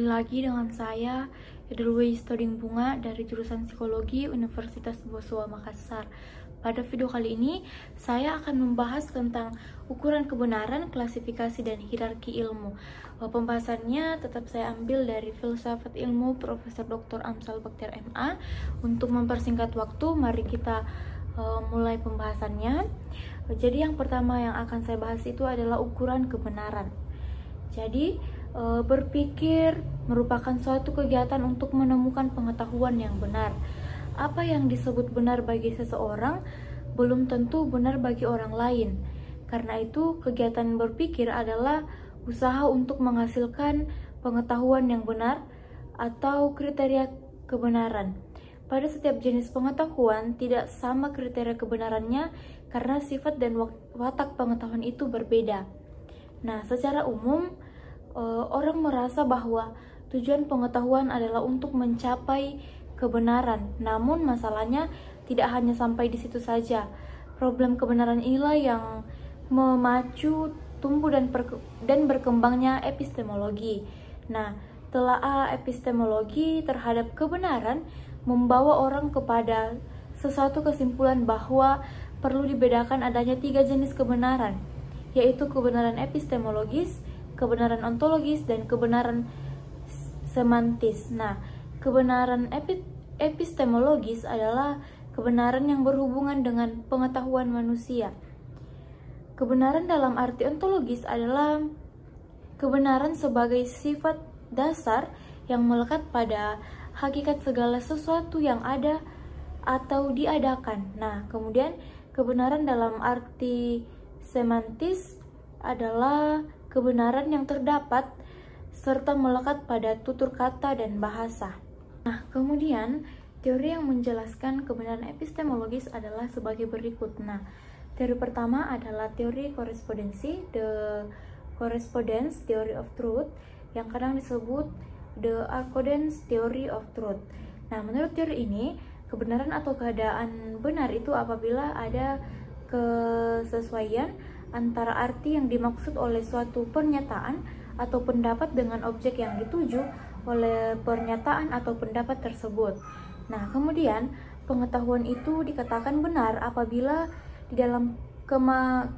lagi dengan saya, Edelweiss Toding Bunga dari jurusan Psikologi Universitas Boswa Makassar. Pada video kali ini, saya akan membahas tentang ukuran kebenaran, klasifikasi, dan hierarki ilmu. Pembahasannya tetap saya ambil dari Filsafat Ilmu Profesor Dr. Amsal Baktiar MA. Untuk mempersingkat waktu, mari kita mulai pembahasannya. Jadi yang pertama yang akan saya bahas itu adalah ukuran kebenaran. Jadi berpikir merupakan suatu kegiatan untuk menemukan pengetahuan yang benar. Apa yang disebut benar bagi seseorang belum tentu benar bagi orang lain. Karena itu, kegiatan berpikir adalah usaha untuk menghasilkan pengetahuan yang benar atau kriteria kebenaran. Pada setiap jenis pengetahuan tidak sama kriteria kebenarannya karena sifat dan watak pengetahuan itu berbeda. Nah, secara umum orang merasa bahwa tujuan pengetahuan adalah untuk mencapai kebenaran. Namun masalahnya tidak hanya sampai di situ saja. Problem kebenaran inilah yang memacu tumbuh dan berkembangnya epistemologi. Nah, telaah epistemologi terhadap kebenaran membawa orang kepada sesuatu kesimpulan bahwa perlu dibedakan adanya 3 jenis kebenaran, yaitu kebenaran epistemologis, kebenaran ontologis, dan kebenaran semantis. Nah, kebenaran epistemologis adalah kebenaran yang berhubungan dengan pengetahuan manusia. Kebenaran dalam arti ontologis adalah kebenaran sebagai sifat dasar yang melekat pada hakikat segala sesuatu yang ada atau diadakan. Nah, kemudian kebenaran dalam arti semantis adalah kebenaran yang terdapat serta melekat pada tutur kata dan bahasa. Nah, kemudian teori yang menjelaskan kebenaran epistemologis adalah sebagai berikut. Nah, teori pertama adalah teori korespondensi, the correspondence theory of truth, yang kadang disebut the accordance theory of truth. Nah, menurut teori ini, kebenaran atau keadaan benar itu apabila ada kesesuaian antara arti yang dimaksud oleh suatu pernyataan atau pendapat dengan objek yang dituju oleh pernyataan atau pendapat tersebut. Nah, kemudian pengetahuan itu dikatakan benar apabila di dalam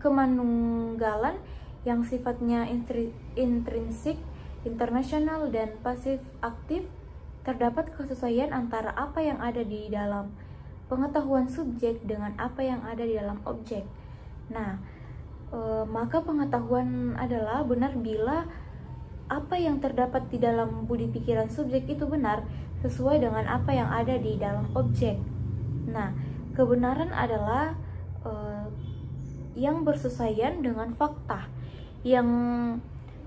kemanunggalan yang sifatnya intrinsik, internasional, dan pasif aktif terdapat kesesuaian antara apa yang ada di dalam pengetahuan subjek dengan apa yang ada di dalam objek. Nah, maka pengetahuan adalah benar bila apa yang terdapat di dalam budi pikiran subjek itu benar sesuai dengan apa yang ada di dalam objek. Nah, kebenaran adalah yang bersesuaian dengan fakta, yang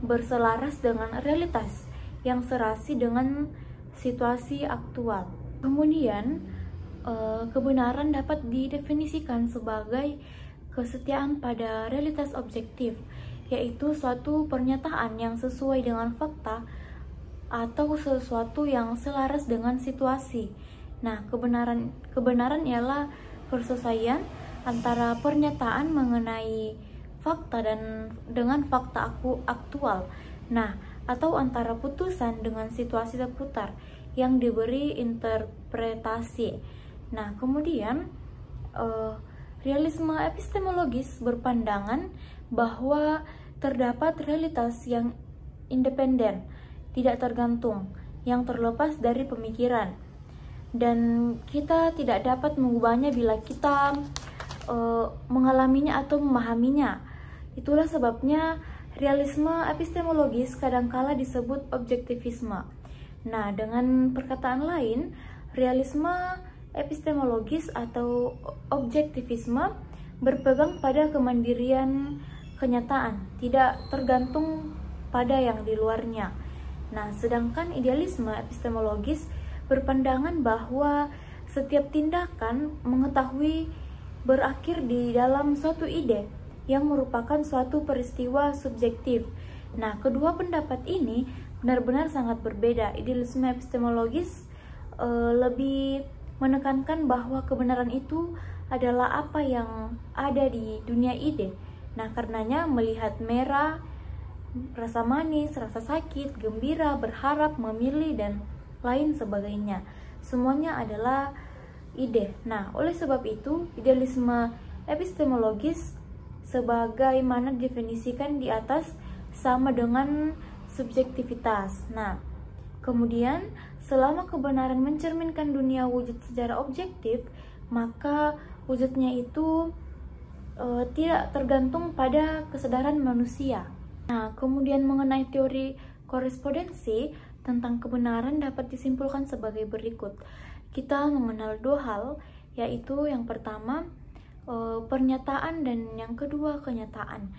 berselaras dengan realitas, yang serasi dengan situasi aktual. Kemudian, kebenaran dapat didefinisikan sebagai kesetiaan pada realitas objektif, yaitu suatu pernyataan yang sesuai dengan fakta atau sesuatu yang selaras dengan situasi. Nah, kebenaran ialah persesuaian antara pernyataan mengenai fakta dan dengan fakta aktual. Nah, atau antara putusan dengan situasi seputar yang diberi interpretasi. Nah, kemudian realisme epistemologis berpandangan bahwa terdapat realitas yang independen, tidak tergantung, yang terlepas dari pemikiran, dan kita tidak dapat mengubahnya bila kita mengalaminya atau memahaminya. Itulah sebabnya realisme epistemologis kadangkala disebut objektivisme. Nah, dengan perkataan lain, realisme epistemologis atau objektivisme berpegang pada kemandirian kenyataan, tidak tergantung pada yang di luarnya. Nah, sedangkan idealisme epistemologis berpandangan bahwa setiap tindakan mengetahui berakhir di dalam suatu ide yang merupakan suatu peristiwa subjektif. Nah, kedua pendapat ini benar-benar sangat berbeda. Idealisme epistemologis lebih menekankan bahwa kebenaran itu adalah apa yang ada di dunia ide. Nah, karenanya melihat merah rasa manis, rasa sakit, gembira, berharap, memilih, dan lain sebagainya. Semuanya adalah ide. Nah, oleh sebab itu, idealisme epistemologis sebagaimana definisikan di atas sama dengan subjektivitas. Nah, kemudian selama kebenaran mencerminkan dunia wujud secara objektif, maka wujudnya itu tidak tergantung pada kesadaran manusia. Nah, kemudian mengenai teori korespondensi tentang kebenaran dapat disimpulkan sebagai berikut. Kita mengenal dua hal, yaitu yang pertama pernyataan dan yang kedua kenyataan.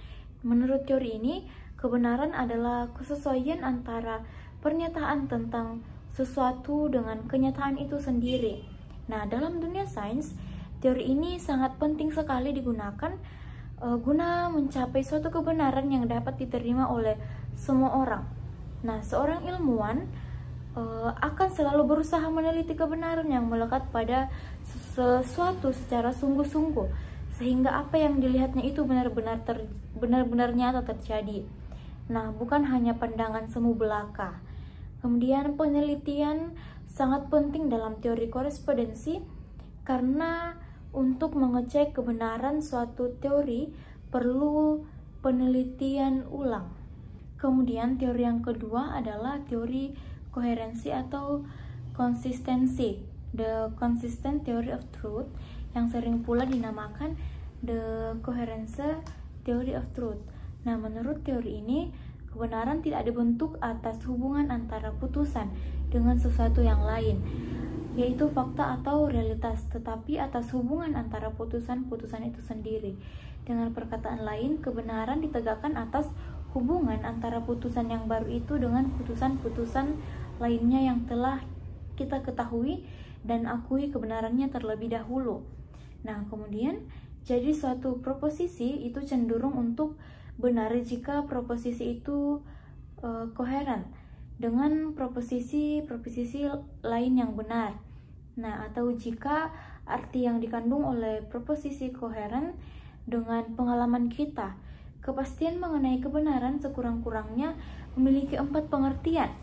Menurut teori ini, kebenaran adalah kesesuaian antara pernyataan tentang sesuatu dengan kenyataan itu sendiri. Nah, dalam dunia sains, teori ini sangat penting sekali digunakan guna mencapai suatu kebenaran yang dapat diterima oleh semua orang. Nah, seorang ilmuwan akan selalu berusaha meneliti kebenaran yang melekat pada sesuatu secara sungguh-sungguh, sehingga apa yang dilihatnya itu benar-benar nyata terjadi. Nah, bukan hanya pandangan semu belaka. Kemudian penelitian sangat penting dalam teori korespondensi karena untuk mengecek kebenaran suatu teori perlu penelitian ulang. Kemudian teori yang kedua adalah teori koherensi atau konsistensi, the consistent theory of truth, yang sering pula dinamakan the coherence theory of truth. Nah, menurut teori ini, kebenaran tidak dibentuk atas hubungan antara putusan dengan sesuatu yang lain, yaitu fakta atau realitas, tetapi atas hubungan antara putusan-putusan itu sendiri. Dengan perkataan lain, kebenaran ditegakkan atas hubungan antara putusan yang baru itu dengan putusan-putusan lainnya yang telah kita ketahui dan akui kebenarannya terlebih dahulu. Nah, kemudian jadi suatu proposisi itu cenderung untuk benar jika proposisi itu koheren dengan proposisi lain yang benar. Nah, atau jika arti yang dikandung oleh proposisi koheren dengan pengalaman kita. Kepastian mengenai kebenaran sekurang-kurangnya memiliki 4 pengertian,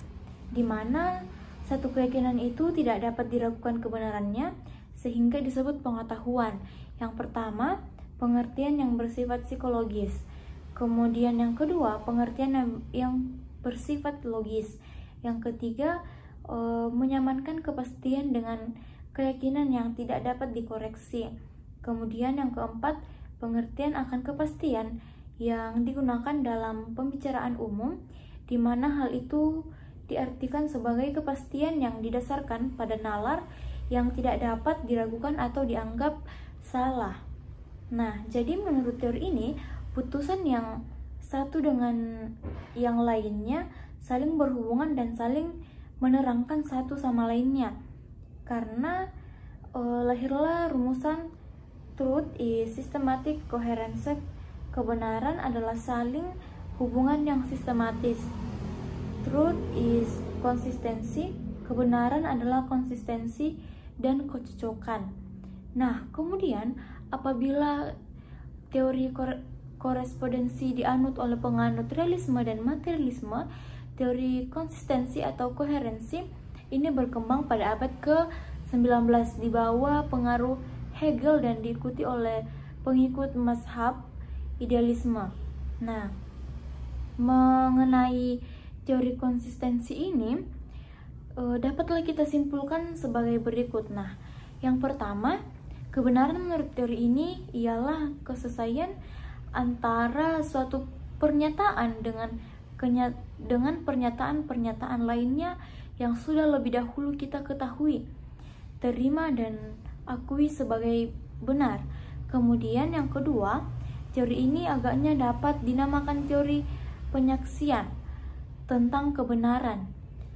di mana satu keyakinan itu tidak dapat diragukan kebenarannya, sehingga disebut pengetahuan. Yang pertama, pengertian yang bersifat psikologis. Kemudian yang kedua, pengertian yang bersifat logis. Yang ketiga, menyamankan kepastian dengan keyakinan yang tidak dapat dikoreksi. Kemudian yang keempat, pengertian akan kepastian yang digunakan dalam pembicaraan umum, di mana hal itu diartikan sebagai kepastian yang didasarkan pada nalar yang tidak dapat diragukan atau dianggap salah. Nah, jadi menurut teori ini, putusan yang satu dengan yang lainnya saling berhubungan dan saling menerangkan satu sama lainnya. Karena lahirlah rumusan truth is systematic coherence. Kebenaran adalah saling hubungan yang sistematis. Truth is konsistensi. Kebenaran adalah konsistensi dan kecocokan. Nah, kemudian apabila teori korespondensi dianut oleh penganut realisme dan materialisme, teori konsistensi atau koherensi ini berkembang pada abad ke-19 di bawah pengaruh Hegel dan diikuti oleh pengikut mazhab idealisme. Nah, mengenai teori konsistensi ini dapatlah kita simpulkan sebagai berikut. Nah, yang pertama, kebenaran menurut teori ini ialah kesesuaian antara suatu pernyataan dengan pernyataan-pernyataan lainnya yang sudah lebih dahulu kita ketahui, terima dan akui sebagai benar. Kemudian yang kedua, teori ini agaknya dapat dinamakan teori penyaksian tentang kebenaran.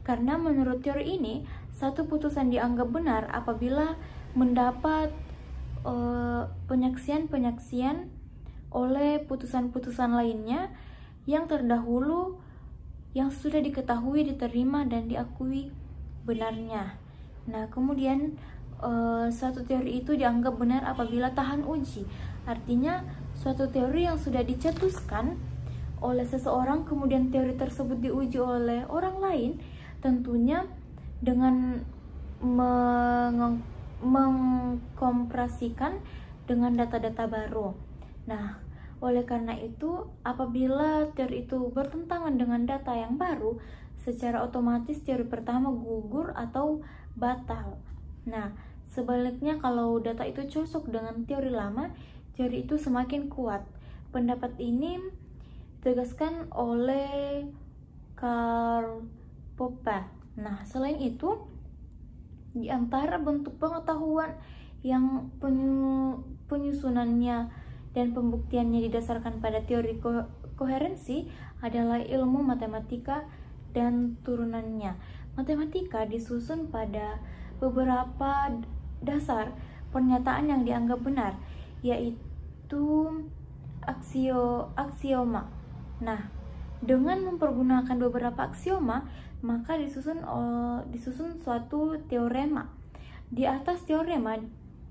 Karena menurut teori ini, satu putusan dianggap benar apabila mendapat penyaksian oleh putusan-putusan lainnya yang terdahulu yang sudah diketahui, diterima, dan diakui benarnya. Nah, kemudian suatu teori itu dianggap benar apabila tahan uji. Artinya, suatu teori yang sudah dicetuskan oleh seseorang, kemudian teori tersebut diuji oleh orang lain, tentunya dengan mengkompresikan dengan data-data baru. Nah, oleh karena itu, apabila teori itu bertentangan dengan data yang baru, secara otomatis teori pertama gugur atau batal. Nah, sebaliknya kalau data itu cocok dengan teori lama, teori itu semakin kuat. Pendapat ini ditegaskan oleh Karl Popper. Nah, selain itu, di antara bentuk pengetahuan yang penyusunannya dan pembuktiannya didasarkan pada teori koherensi adalah ilmu matematika dan turunannya. Matematika disusun pada beberapa dasar pernyataan yang dianggap benar, yaitu aksioma. Nah, dengan mempergunakan beberapa aksioma, maka disusun suatu teorema. Di atas teorema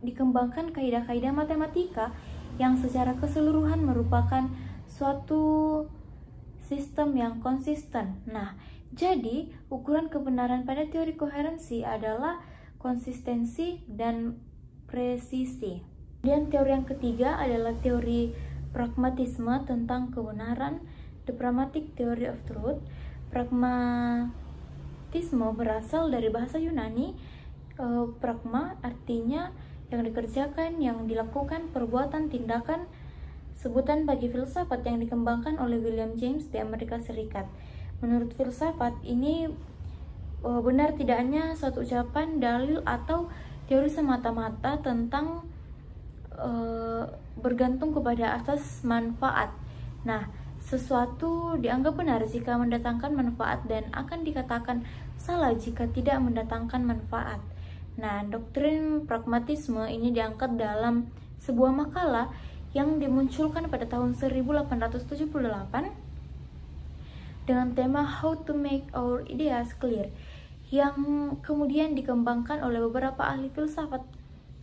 dikembangkan kaidah-kaidah matematika yang secara keseluruhan merupakan suatu sistem yang konsisten. Nah, jadi ukuran kebenaran pada teori koherensi adalah konsistensi dan presisi. Dan teori yang ketiga adalah teori pragmatisme tentang kebenaran, the pragmatic theory of truth. Pragmatisme berasal dari bahasa Yunani. Pragma artinya yang dikerjakan, yang dilakukan, perbuatan, tindakan, sebutan bagi filsafat yang dikembangkan oleh William James di Amerika Serikat. Menurut filsafat ini benar tidaknya suatu ucapan, dalil, atau teori semata-mata tentang bergantung kepada asas manfaat. Nah, sesuatu dianggap benar jika mendatangkan manfaat dan akan dikatakan salah jika tidak mendatangkan manfaat. Nah, doktrin pragmatisme ini diangkat dalam sebuah makalah yang dimunculkan pada tahun 1878 dengan tema How to Make Our Ideas Clear, yang kemudian dikembangkan oleh beberapa ahli filsafat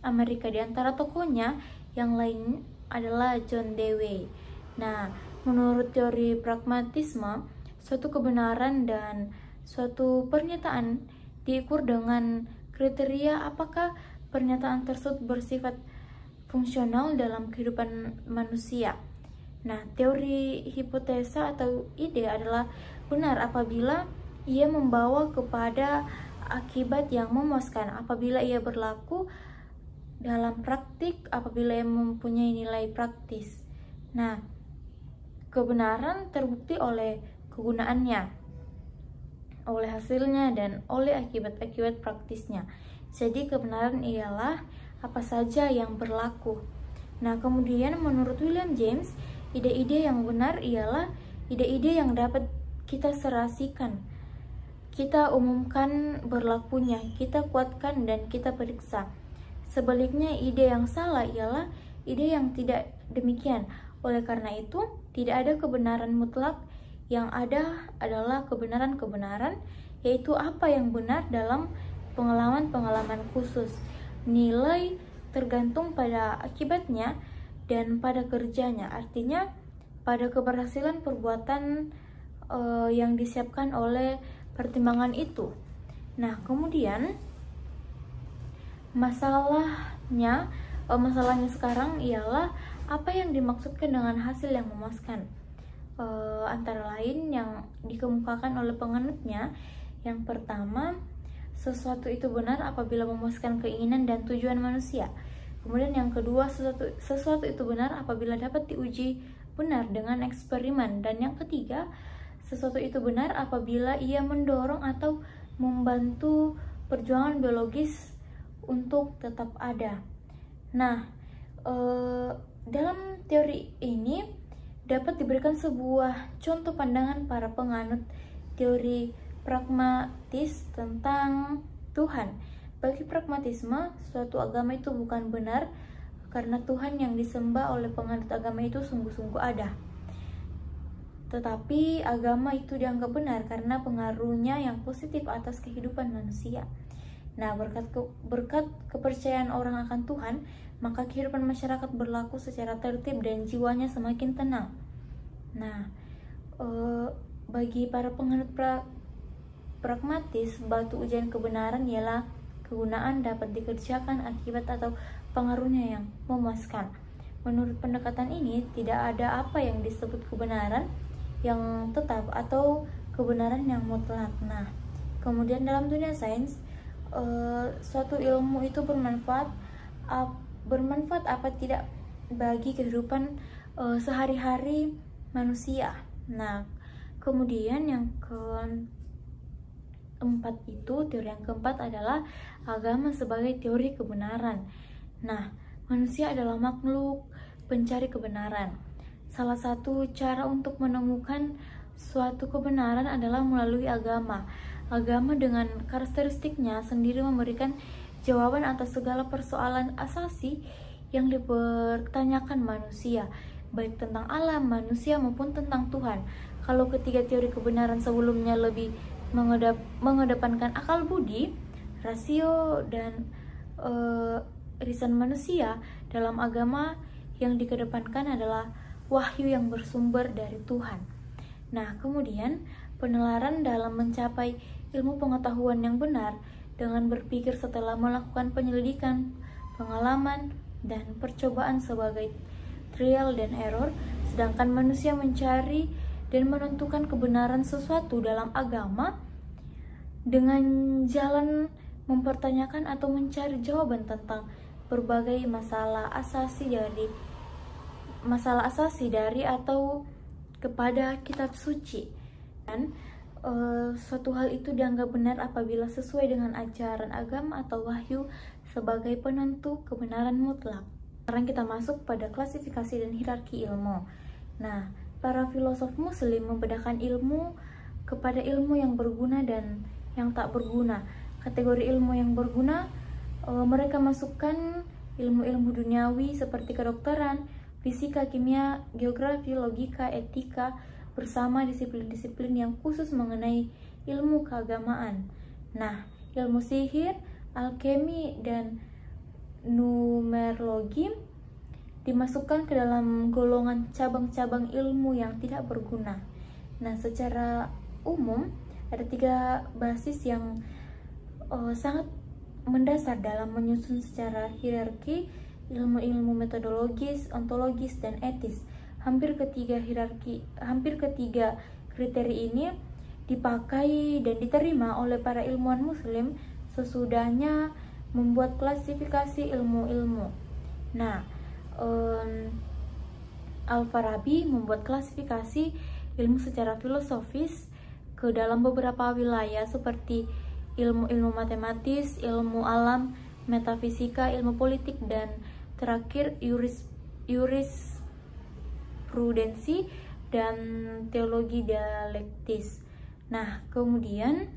Amerika. Di antara tokohnya yang lain adalah John Dewey. Nah, menurut teori pragmatisme, suatu kebenaran dan suatu pernyataan diukur dengan kriteria apakah pernyataan tersebut bersifat fungsional dalam kehidupan manusia. Nah, teori hipotesa atau ide adalah benar apabila ia membawa kepada akibat yang memuaskan, apabila ia berlaku dalam praktik, apabila ia mempunyai nilai praktis. Nah, kebenaran terbukti oleh kegunaannya, oleh hasilnya, dan oleh akibat-akibat praktisnya. Jadi kebenaran ialah apa saja yang berlaku. Nah, kemudian menurut William James, ide-ide yang benar ialah ide-ide yang dapat kita serasikan, kita umumkan berlakunya, kita kuatkan, dan kita periksa. Sebaliknya, ide yang salah ialah ide yang tidak demikian. Oleh karena itu, tidak ada kebenaran mutlak. Yang ada adalah kebenaran-kebenaran, yaitu apa yang benar dalam pengalaman-pengalaman khusus. Nilai tergantung pada akibatnya dan pada kerjanya, artinya pada keberhasilan perbuatan yang disiapkan oleh pertimbangan itu. Nah, kemudian masalahnya sekarang ialah apa yang dimaksudkan dengan hasil yang memuaskan. Antara lain yang dikemukakan oleh penganutnya, yang pertama, sesuatu itu benar apabila memuaskan keinginan dan tujuan manusia. Kemudian yang kedua, sesuatu itu benar apabila dapat diuji benar dengan eksperimen. Dan yang ketiga, sesuatu itu benar apabila ia mendorong atau membantu perjuangan biologis untuk tetap ada. Nah, dalam teori ini dapat diberikan sebuah contoh pandangan para penganut teori pragmatis tentang Tuhan. Bagi pragmatisme, suatu agama itu bukan benar karena Tuhan yang disembah oleh penganut agama itu sungguh-sungguh ada. Tetapi agama itu dianggap benar karena pengaruhnya yang positif atas kehidupan manusia. Nah, berkat kepercayaan orang akan Tuhan, maka kehidupan masyarakat berlaku secara tertib dan jiwanya semakin tenang. Nah, bagi para penganut pragmatis, batu ujian kebenaran ialah kegunaan dapat dikerjakan akibat atau pengaruhnya yang memuaskan. Menurut pendekatan ini, tidak ada apa yang disebut kebenaran yang tetap atau kebenaran yang mutlak. Nah, kemudian dalam dunia sains, suatu ilmu itu bermanfaat apa tidak bagi kehidupan sehari-hari manusia. Nah, kemudian yang keempat itu, teori yang keempat adalah agama sebagai teori kebenaran. Nah, manusia adalah makhluk pencari kebenaran. Salah satu cara untuk menemukan suatu kebenaran adalah melalui agama. Agama dengan karakteristiknya sendiri memberikan jawaban atas segala persoalan asasi yang dipertanyakan manusia, baik tentang alam, manusia, maupun tentang Tuhan. Kalau ketiga teori kebenaran sebelumnya lebih mengedepankan akal budi, rasio, dan irisan manusia, dalam agama yang dikedepankan adalah wahyu yang bersumber dari Tuhan. Nah, kemudian penelaran dalam mencapai ilmu pengetahuan yang benar dengan berpikir setelah melakukan penyelidikan, pengalaman, dan percobaan sebagai trial dan error, sedangkan manusia mencari dan menentukan kebenaran sesuatu dalam agama dengan jalan mempertanyakan atau mencari jawaban tentang berbagai masalah asasi dari atau kepada kitab suci. Dan suatu hal itu dianggap benar apabila sesuai dengan ajaran agama atau wahyu sebagai penentu kebenaran mutlak. Sekarang kita masuk pada klasifikasi dan hierarki ilmu. Nah, para filosof muslim membedakan ilmu kepada ilmu yang berguna dan yang tak berguna. Kategori ilmu yang berguna, mereka masukkan ilmu-ilmu duniawi seperti kedokteran, fisika, kimia, geografi, logika, etika, bersama disiplin-disiplin yang khusus mengenai ilmu keagamaan. Nah, ilmu sihir, alkemi, dan numerologi dimasukkan ke dalam golongan cabang-cabang ilmu yang tidak berguna. Nah, secara umum ada 3 basis yang sangat mendasar dalam menyusun secara hierarki ilmu-ilmu metodologis, ontologis, dan etis. Hampir ketiga kriteria ini dipakai dan diterima oleh para ilmuwan muslim sesudahnya membuat klasifikasi ilmu-ilmu. Nah, Al-Farabi membuat klasifikasi ilmu secara filosofis ke dalam beberapa wilayah seperti ilmu-ilmu matematis, ilmu alam, metafisika, ilmu politik, dan terakhir jurisprudensi dan teologi dialektis. Nah, kemudian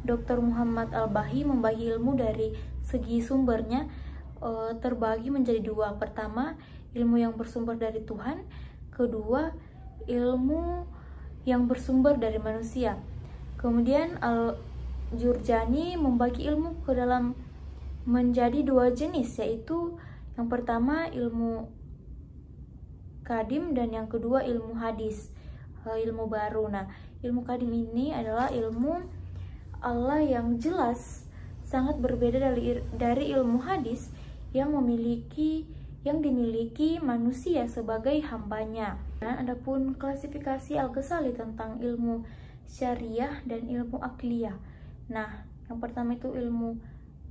Dr. Muhammad Al-Bahi membagi ilmu dari segi sumbernya terbagi menjadi 2. Pertama, ilmu yang bersumber dari Tuhan. Kedua, ilmu yang bersumber dari manusia. Kemudian Al-Jurjani membagi ilmu ke dalam menjadi 2 jenis, yaitu yang pertama ilmu kadim dan yang kedua ilmu hadis, ilmu baru. Nah, ilmu kadim ini adalah ilmu Allah yang jelas sangat berbeda dari ilmu hadis yang dimiliki manusia sebagai hambanya. Dan adapun klasifikasi Al-Ghazali tentang ilmu syariah dan ilmu akliyah. Nah, yang pertama itu ilmu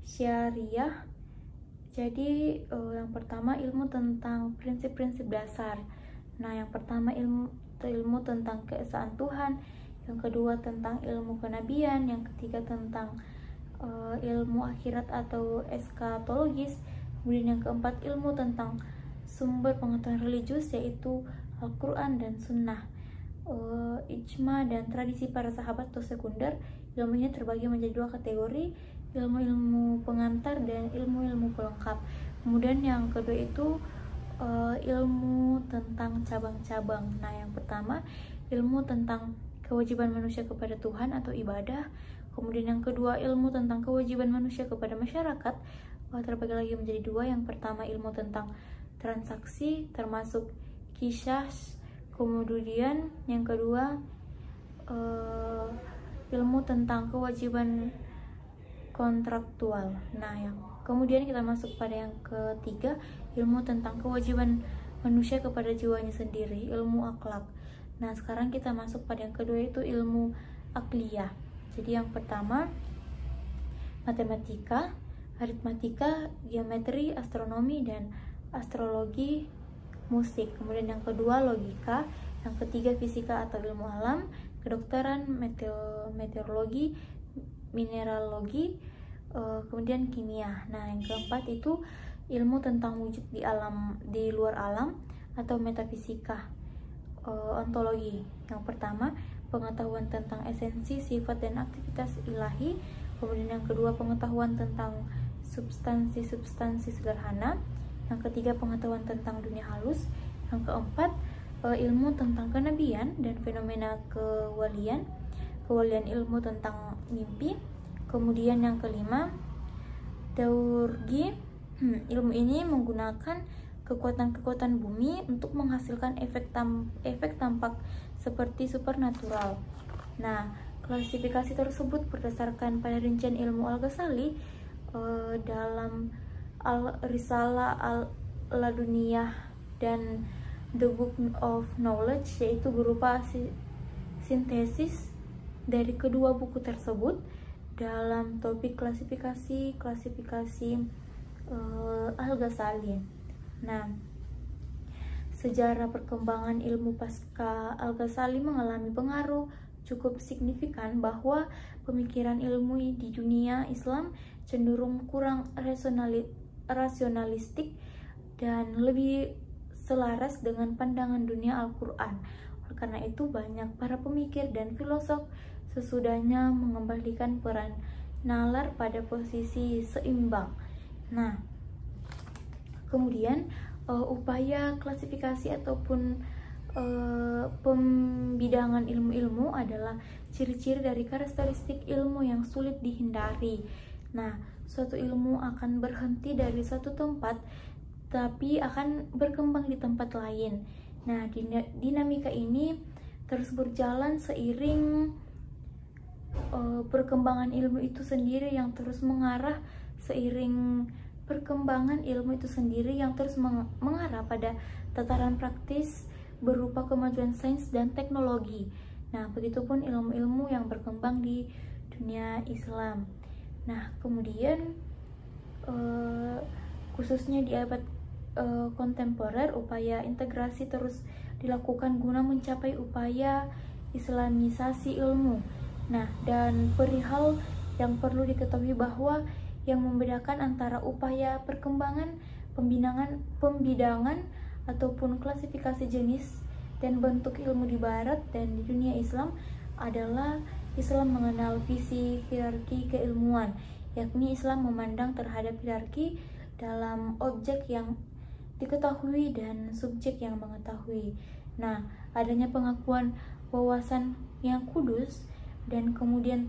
syariah. Jadi yang pertama ilmu tentang prinsip-prinsip dasar. Nah, yang pertama ilmu tentang keesaan Tuhan, yang kedua tentang ilmu kenabian, yang ketiga tentang ilmu akhirat atau eskatologis, kemudian yang keempat ilmu tentang sumber pengetahuan religius yaitu Al-Quran dan Sunnah, ijma dan tradisi para sahabat atau sekunder. Ilmunya terbagi menjadi 2 kategori, ilmu-ilmu pengantar dan ilmu-ilmu pelengkap. Kemudian yang kedua itu ilmu tentang cabang-cabang. Nah, yang pertama ilmu tentang kewajiban manusia kepada Tuhan atau ibadah. Kemudian yang kedua ilmu tentang kewajiban manusia kepada masyarakat, terbagi lagi menjadi 2. Yang pertama ilmu tentang transaksi termasuk qisas, Kemudian yang kedua, ilmu tentang kewajiban kontraktual. Nah, kemudian kita masuk pada yang ketiga, ilmu tentang kewajiban manusia kepada jiwanya sendiri, ilmu akhlak. Nah, sekarang kita masuk pada yang kedua, yaitu ilmu akliyah. Jadi yang pertama, matematika, aritmatika, geometri, astronomi, dan astrologi, musik. Kemudian yang kedua, logika. Yang ketiga, fisika atau ilmu alam, kedokteran, meteorologi, mineralogi, kemudian kimia. Nah, yang keempat itu ilmu tentang wujud di luar alam atau metafisika, ontologi. Yang pertama, pengetahuan tentang esensi, sifat, dan aktivitas ilahi. Kemudian yang kedua, pengetahuan tentang substansi sederhana. Yang ketiga, pengetahuan tentang dunia halus. Yang keempat, ilmu tentang kenabian dan fenomena kewalian, ilmu tentang mimpi. Kemudian yang kelima, teurgi. Ilmu ini menggunakan kekuatan bumi untuk menghasilkan efek tampak seperti supernatural. Nah, klasifikasi tersebut berdasarkan pada rincian ilmu Al-Ghazali dalam Al-Risalah Al-Laduniyah dan The Book of Knowledge, yaitu berupa sintesis dari kedua buku tersebut dalam topik klasifikasi Al-Ghazali. Nah, sejarah perkembangan ilmu pasca Al-Ghazali mengalami pengaruh cukup signifikan bahwa pemikiran ilmu di dunia Islam cenderung kurang rasionalistik dan lebih selaras dengan pandangan dunia Al-Quran. Oleh karena itu, banyak para pemikir dan filosof sesudahnya mengembalikan peran nalar pada posisi seimbang. Nah, kemudian upaya klasifikasi ataupun pembidangan ilmu-ilmu adalah ciri-ciri dari karakteristik ilmu yang sulit dihindari. Nah, suatu ilmu akan berhenti dari suatu tempat tapi akan berkembang di tempat lain. Nah, dinamika ini terus berjalan seiring perkembangan ilmu itu sendiri yang terus mengarah pada tataran praktis berupa kemajuan sains dan teknologi. Nah, begitupun ilmu-ilmu yang berkembang di dunia Islam. Nah, kemudian khususnya di abad kontemporer, upaya integrasi terus dilakukan guna mencapai upaya islamisasi ilmu. Nah, dan perihal yang perlu diketahui bahwa yang membedakan antara upaya perkembangan, pembidangan ataupun klasifikasi jenis dan bentuk ilmu di barat dan di dunia Islam adalah Islam mengenal visi hierarki keilmuan, yakni Islam memandang terhadap hierarki dalam objek yang diketahui dan subjek yang mengetahui. Nah, adanya pengakuan wawasan yang kudus dan kemudian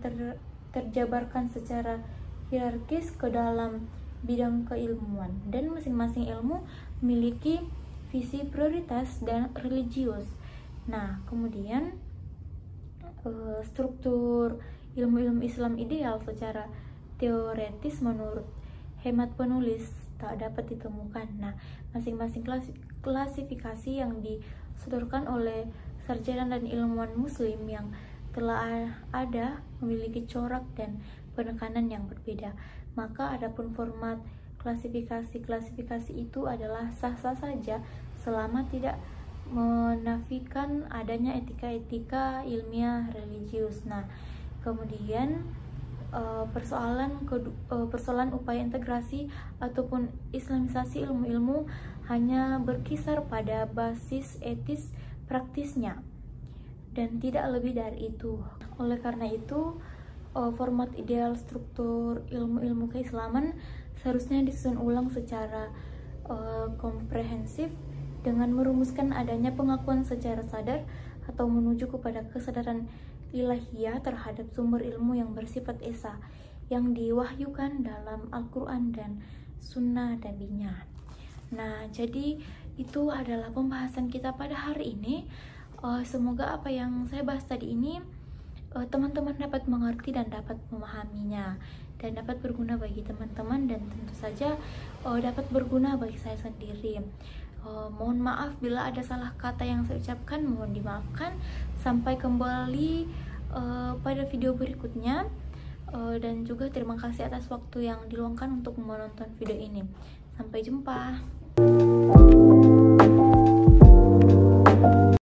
terjabarkan secara hierarkis ke dalam bidang keilmuan, dan masing-masing ilmu memiliki visi prioritas dan religius. Nah, kemudian struktur ilmu-ilmu Islam ideal secara teoretis menurut hemat penulis tak dapat ditemukan. Nah, masing-masing klasifikasi yang disodorkan oleh sarjana dan ilmuwan muslim yang telah ada memiliki corak dan penekanan yang berbeda. Maka adapun format klasifikasi itu adalah sah-sah saja selama tidak menafikan adanya etika-etika ilmiah religius. Nah, kemudian persoalan upaya integrasi ataupun islamisasi ilmu-ilmu hanya berkisar pada basis etis praktisnya dan tidak lebih dari itu. Oleh karena itu, format ideal struktur ilmu-ilmu keislaman seharusnya disusun ulang secara komprehensif dengan merumuskan adanya pengakuan secara sadar atau menuju kepada kesadaran ilahiyah terhadap sumber ilmu yang bersifat esa yang diwahyukan dalam Al-Quran dan Sunnah Nabinya. Nah, jadi itu adalah pembahasan kita pada hari ini. Semoga apa yang saya bahas tadi ini teman-teman dapat mengerti dan dapat memahaminya, dan dapat berguna bagi teman-teman, dan tentu saja dapat berguna bagi saya sendiri. Mohon maaf bila ada salah kata yang saya ucapkan, mohon dimaafkan. Sampai kembali pada video berikutnya, dan juga terima kasih atas waktu yang diluangkan untuk menonton video ini. Sampai jumpa.